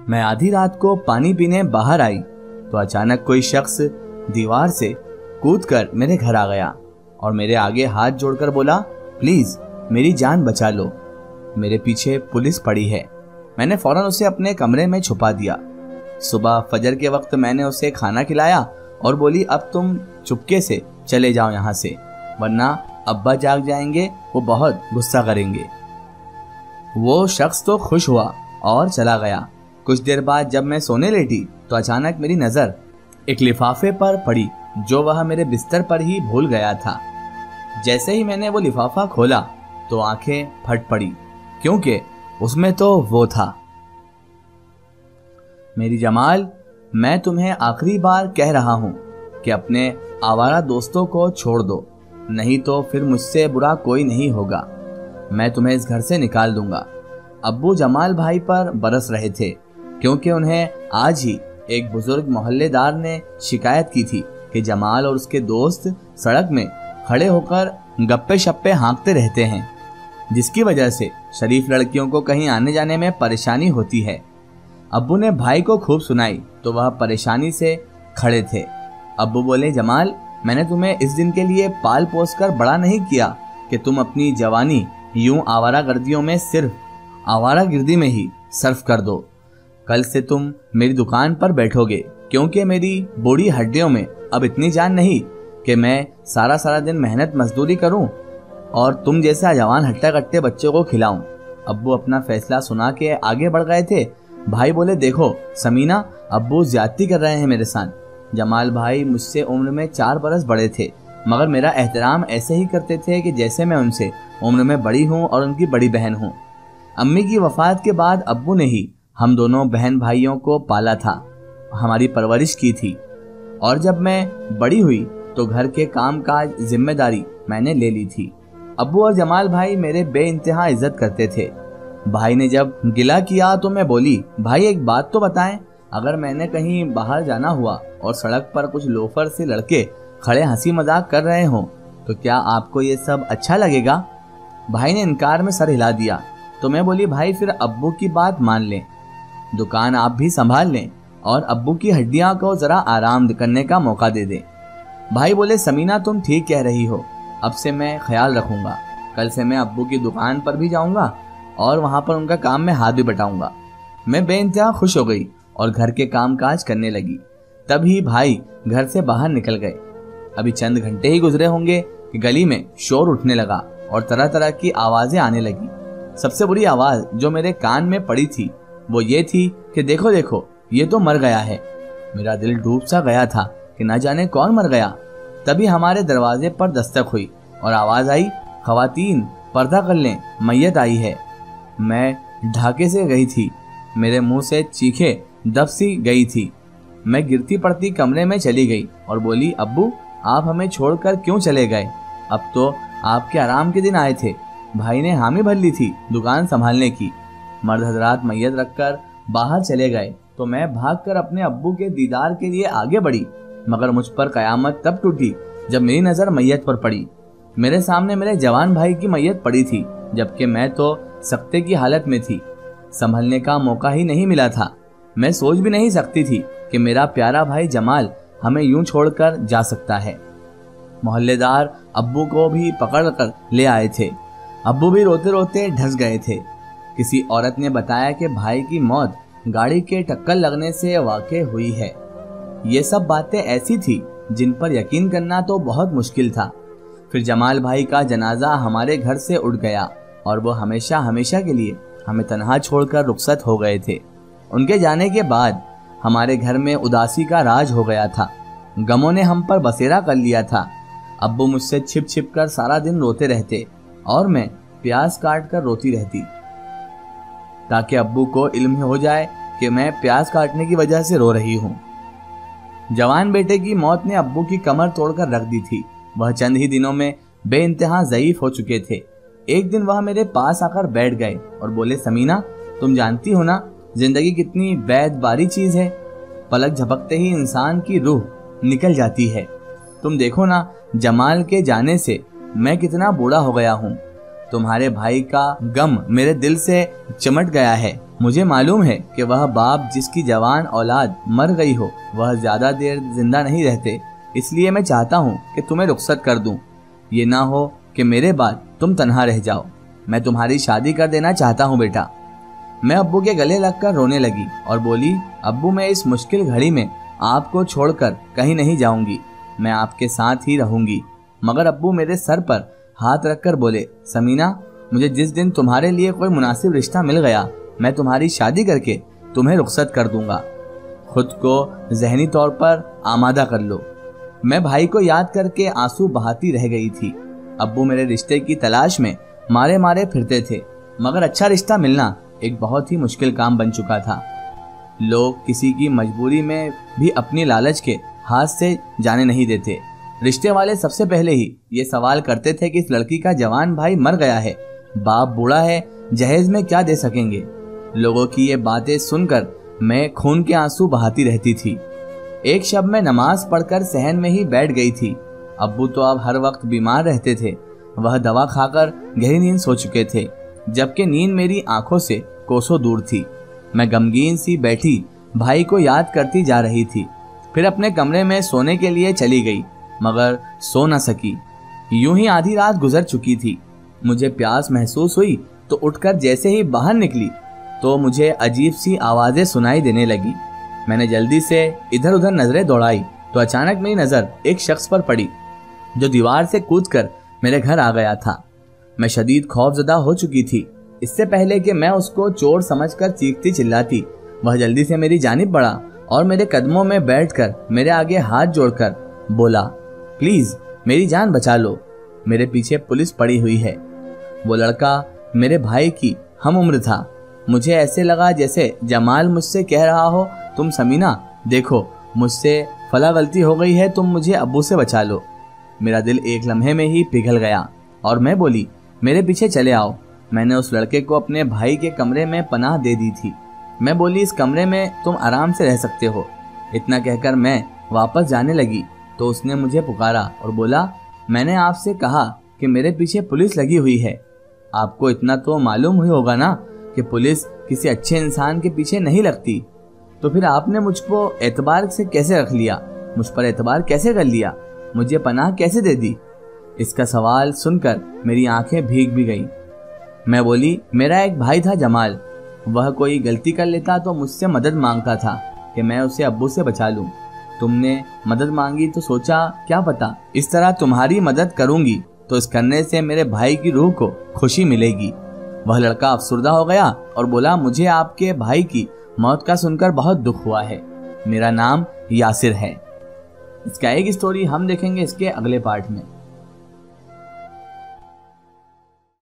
मैं आधी रात को पानी पीने बाहर आई तो अचानक कोई शख्स दीवार से कूदकर मेरे घर आ गया और मेरे आगे हाथ जोड़कर बोला, प्लीज मेरी जान बचा लो, मेरे पीछे पुलिस पड़ी है। मैंने फौरन उसे अपने कमरे में छुपा दिया। सुबह फजर के वक्त मैंने उसे खाना खिलाया और बोली, अब तुम चुपके से चले जाओ यहाँ से, वरना अब्बा जाग जाएंगे, वो बहुत गुस्सा करेंगे। वो शख्स तो खुश हुआ और चला गया। कुछ देर बाद जब मैं सोने लेटी तो अचानक मेरी नजर एक लिफाफे पर पड़ी जो वह मेरे बिस्तर पर ही भूल गया था। जैसे ही मैंने वो लिफाफा खोला तो आंखें फट पड़ी, क्योंकि उसमें तो वो था। मेरी जमाल, मैं तुम्हें आखिरी बार कह रहा हूं कि अपने आवारा दोस्तों को छोड़ दो, नहीं तो फिर मुझसे बुरा कोई नहीं होगा। मैं तुम्हें इस घर से निकाल दूंगा। अब्बू जमाल भाई पर बरस रहे थे, क्योंकि उन्हें आज ही एक बुजुर्ग मोहल्लेदार ने शिकायत की थी कि जमाल और उसके दोस्त सड़क में खड़े होकर गप्पे शप्पे हाँकते रहते हैं, जिसकी वजह से शरीफ लड़कियों को कहीं आने जाने में परेशानी होती है। अब्बू ने भाई को खूब सुनाई तो वह परेशानी से खड़े थे। अब्बू बोले, जमाल, मैंने तुम्हें इस दिन के लिए पाल पोस कर बड़ा नहीं किया कि तुम अपनी जवानी यूं आवारागर्दियों में, सिर्फ आवारागर्दी में ही सर्फ कर दो। कल से तुम मेरी दुकान पर बैठोगे, क्योंकि मेरी बूढ़ी हड्डियों में अब इतनी जान नहीं कि मैं सारा दिन मेहनत मजदूरी करूं और तुम जैसा जवान हट्टा कट्टे बच्चों को खिलाऊं। अब्बू अपना फैसला सुना के आगे बढ़ गए थे। भाई बोले, देखो समीना, अब्बू ज्यादती कर रहे हैं मेरे साथ। जमाल भाई मुझसे उम्र में 4 बरस बड़े थे, मगर मेरा एहतराम ऐसे ही करते थे कि जैसे मैं उनसे उम्र में बड़ी हूँ और उनकी बड़ी बहन हूँ। अम्मी की वफात के बाद अब्बू ने ही हम दोनों बहन भाइयों को पाला था, हमारी परवरिश की थी, और जब मैं बड़ी हुई तो घर के काम काज जिम्मेदारी मैंने ले ली थी। अब्बू और जमाल भाई मेरे बेइंतहा इज्जत करते थे। भाई ने जब गिला किया तो मैं बोली, भाई एक बात तो बताएं, अगर मैंने कहीं बाहर जाना हुआ और सड़क पर कुछ लोफर से लड़के खड़े हंसी मजाक कर रहे हो तो क्या आपको ये सब अच्छा लगेगा? भाई ने इनकार में सर हिला दिया। तो मैं बोली, भाई फिर अब्बू की बात मान लें, दुकान आप भी संभाल लें और अब्बू की हड्डियां को जरा आराम करने का मौका दे दें। भाई बोले, समीना तुम ठीक कह रही हो, अब से मैं ख्याल रखूंगा। कल से मैं अब्बू की दुकान पर भी जाऊंगा और वहां पर उनका काम में हाथ भी बटाऊंगा। मैं बेइंतहा खुश हो गई और घर के काम काज करने लगी। तभी भाई घर से बाहर निकल गए। अभी चंद घंटे ही गुजरे होंगे कि गली में शोर उठने लगा और तरह तरह की आवाजें आने लगी। सबसे बुरी आवाज जो मेरे कान में पड़ी थी वो ये थी कि देखो देखो, ये तो मर गया है। मेरा दिल डूब सा गया था कि न जाने कौन मर गया। तभी हमारे दरवाजे पर दस्तक हुई और आवाज आई, खवातीन पर्दा कर लें, मैयत आई है। मैं ढाके से गई थी, मेरे मुंह से चीखे दब सी गई थी। मैं गिरती पड़ती कमरे में चली गई और बोली, अब्बू आप हमें छोड़कर क्यों चले गए? अब तो आपके आराम के दिन आए थे। भाई ने हामी भर ली थी दुकान संभालने की। मर्द हजरात मैयत रखकर बाहर चले गए तो मैं भागकर अपने अब्बू के दीदार के लिए आगे बढ़ी, मगर मुझ पर कयामत तब टूटी जब मेरी नजर मैयत पर पड़ी। मेरे सामने मेरे जवान भाई की मैयत पड़ी थी, जबकि मैं तो सख्ते की हालत में थी। संभलने का मौका ही नहीं मिला था। मैं सोच भी नहीं सकती थी कि मेरा प्यारा भाई जमाल हमें यूं छोड़कर जा सकता है। मोहल्लेदार अब्बू को भी पकड़ कर ले आए थे। अब्बू भी रोते रोते ढस गए थे। किसी औरत ने बताया कि भाई की मौत गाड़ी के टक्कर लगने से वाक़ई हुई है। ये सब बातें ऐसी थी जिन पर यकीन करना तो बहुत मुश्किल था। फिर जमाल भाई का जनाजा हमारे घर से उठ गया और वो हमेशा हमेशा के लिए हमें तन्हा छोड़कर रुखसत हो गए थे। उनके जाने के बाद हमारे घर में उदासी का राज हो गया था। गमों ने हम पर बसेरा कर लिया था। अब्बू मुझसे छिप छिप कर सारा दिन रोते रहते और मैं प्याज काट कर रोती रहती, ताकि अब्बू को इल्म हो जाए कि मैं प्याज काटने की वजह से रो रही हूँ। जवान बेटे की मौत ने अब्बू की कमर तोड़कर रख दी थी। वह चंद ही दिनों में बेइंतहा ज़ईफ हो चुके थे। एक दिन वह मेरे पास आकर बैठ गए और बोले, समीना तुम जानती हो ना जिंदगी कितनी बैदबारी चीज है, पलक झपकते ही इंसान की रूह निकल जाती है। तुम देखो ना, जमाल के जाने से मैं कितना बूढ़ा हो गया हूँ। तुम्हारे भाई का गम मेरे दिल से चिमट गया है। مجھے معلوم ہے کہ وہ باپ جس کی جوان اولاد مر گئی ہو وہ زیادہ دیر زندہ نہیں رہتے، اس لیے میں چاہتا ہوں کہ تمہیں رخصت کر دوں، یہ نہ ہو کہ میرے بعد تم تنہا رہ جاؤ۔ میں تمہاری شادی کر دینا چاہتا ہوں بیٹا۔ میں ابو کے گلے لگ کر رونے لگی اور بولی، ابو میں اس مشکل گھڑی میں آپ کو چھوڑ کر کہیں نہیں جاؤں گی، میں آپ کے ساتھ ہی رہوں گی۔ مگر ابو میرے سر پر ہاتھ رکھ کر بولے، سمینہ، مجھے جس دن تمہارے لیے کوئی مناسب رشتہ مل گیا میں تمہاری شادی کر کے تمہیں رخصت کر دوں گا، خود کو ذہنی طور پر آمادہ کر لو۔ میں بھائی کو یاد کر کے آنسو بہاتی رہ گئی تھی۔ ابو میرے رشتے کی تلاش میں مارے مارے پھرتے تھے، مگر اچھا رشتہ ملنا ایک بہت ہی مشکل کام بن چکا تھا۔ لوگ کسی کی مجبوری میں بھی اپنی لالچ کے ہاتھ سے جانے نہیں دیتے۔ رشتے والے سب سے پہلے ہی یہ سوال کرتے تھے کہ اس لڑکی کا جوان بھائی مر گیا ہے، باپ بوڑھا ہے، جہیز میں کیا دے سکیں گے۔ لوگوں کی یہ باتیں سن کر میں خون کے آنسو بہاتی رہتی تھی۔ ایک شب میں نماز پڑھ کر صحن میں ہی بیٹھ گئی تھی۔ ابو تو اب ہر وقت بیمار رہتے تھے، وہ دوا کھا کر گہری نیند سو چکے تھے، جبکہ نیند میری آنکھوں سے کوسوں دور تھی۔ میں غمگین سی بیٹھی بھائی کو یاد کرتی جا رہی تھی، پھر اپنے کمرے میں سونے کے لیے چلی گئی، مگر سو نہ سکی۔ یوں ہی آدھی رات گزر چکی تھی۔ مجھے پیاس محسوس ہوئی تو اٹھ کر جیسے ہی باہر نکلی تو مجھے عجیب سی آوازیں سنائی دینے لگی۔ میں نے جلدی سے ادھر ادھر نظریں دوڑائی تو اچانک میری نظر ایک شخص پر پڑی جو دیوار سے کود کر میرے گھر آ گیا تھا۔ میں شدید خوف زدہ ہو چکی تھی۔ اس سے پہلے کہ میں اس کو چور سمجھ کر چیختی چلاتی، وہ جلدی سے میری جانب بڑھا اور میرے قدموں میں بیٹھ کر میرے آگے ہاتھ جوڑ کر بولا، پلیز میری جان بچا لو، میرے پیچھے پولیس پڑی ہوئی ہے۔ وہ لڑکا میرے بھائی کی ہم عمر تھا۔ مجھے ایسے لگا جیسے جمال مجھ سے کہہ رہا ہو، تم سمینہ دیکھو، مجھ سے فلاں غلطی ہو گئی ہے، تم مجھے ابو سے بچا لو۔ میرا دل ایک لمحے میں ہی پگھل گیا اور میں بولی، میرے پیچھے چلے آؤ۔ میں نے اس لڑکے کو اپنے بھائی کے کمرے میں پناہ دے دی تھی۔ میں بولی، اس کمرے میں تم آرام سے رہ سکتے ہو۔ اتنا کہہ کر میں واپس جانے لگی تو اس نے مجھے پکارا اور بولا، میں نے آپ سے کہا کہ میرے پیچھے پولیس لگی ہوئی ہے۔ آپ کو اتنا تو معلوم ہی ہوگا نا کہ پولیس کسی اچھے انسان کے پیچھے نہیں لگتی، تو پھر آپ نے مجھ کو اعتبار سے کیسے رکھ لیا، مجھ پر اعتبار کیسے کر لیا، مجھے پناہ کیسے دے دی؟ اس کا سوال سن کر میری آنکھیں بھیگ بھی گئیں۔ میں بولی، میرا ایک بھائی تھا جمال، وہ کوئی غلطی کر لیتا تو مجھ سے مدد مانگتا تھا کہ میں اسے ابو سے بچا لوں۔ تم نے مدد مانگی تو سوچا کیا پتا اس طرح تمہاری مدد کروں گی تو اس کرنے سے میرے بھائی کی روح کو خوشی ملے گی۔ وہ لڑکا افسردہ ہو گیا اور بولا، مجھے آپ کے بھائی کی موت کا سن کر بہت دکھ ہوا ہے، میرا نام یاسر ہے۔ اس کا ایک سٹوری ہم دیکھیں گے اس کے اگلے پارٹ میں۔